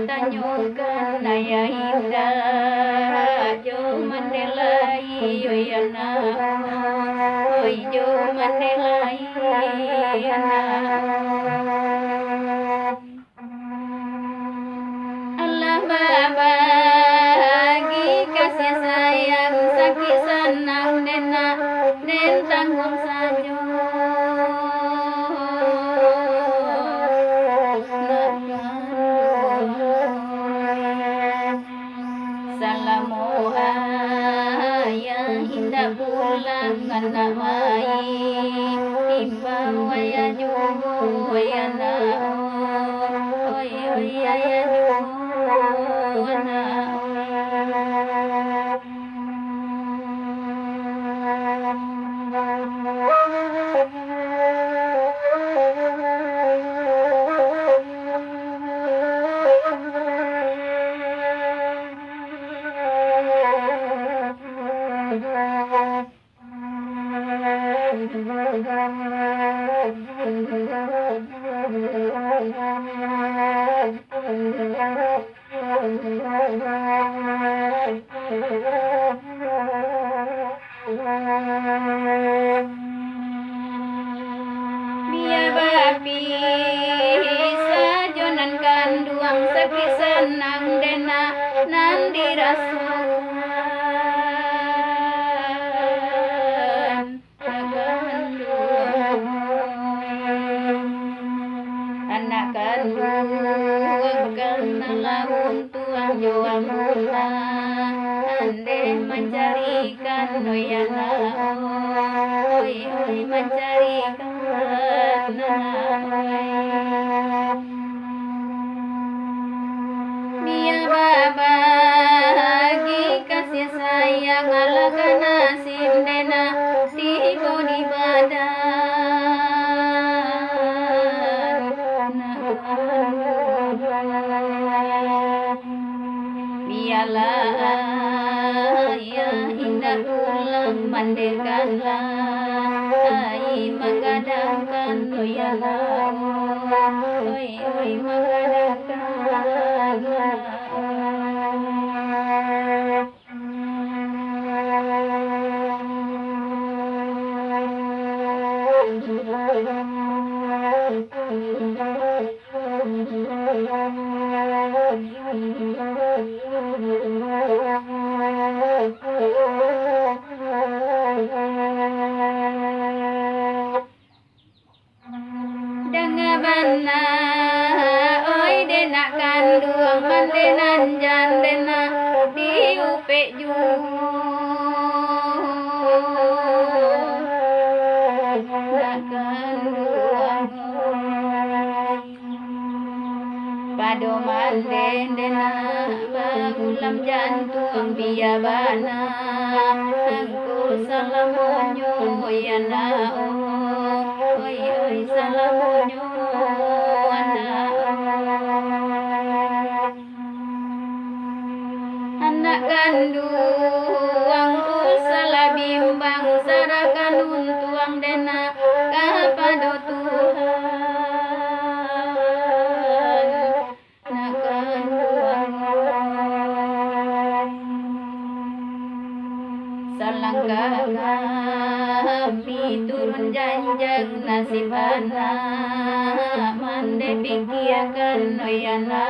tanyokan naya indah jo mandelai yoyana oi jo mandelai yana Allah bagi kasih sayang sakit senang dena den tanggung sajo salamu ayah indah pulang anak mai timbang waya jugo waya na oi oi ayah jugo na Biar bapi sajonan kanduang sakit senang dena nandi rasukan kanduang anak kanduang karena laun tuang juang mula ande mencarikan noyana oi oi mencarikan biar bagi kasih sayang ala nasib dena tibo di badan biarlah ya indah pulang mandirkanlah ai menggadangkan noyana oi oi menggadangkan Dengabana oi dena kanduang mandenan jan dena diupe ju pado manden dena bagulam jantung biabana aku salamonyo yana oi oi salamonyo ana anak kanduang usala bimbang sarakan untuang dena kapado Tuhan anak kanduang salangkah kami turun janjang nasib anak mande pikirkan noyana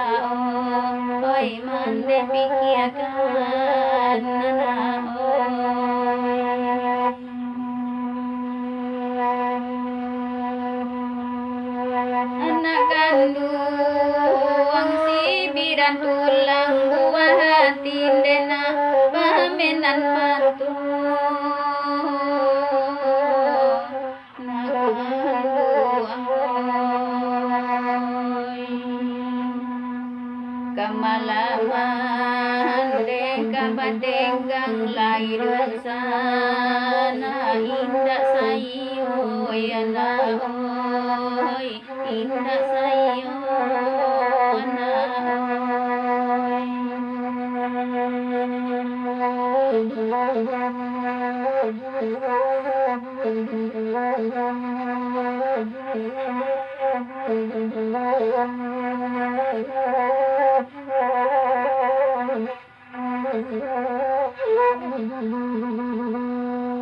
oi mande pikirkan anak anak kanduang sibiran tulang buah hati dena pamenan patu kamalaman deka badenggang lahiran sana indah sayo yana oi indah sayo ana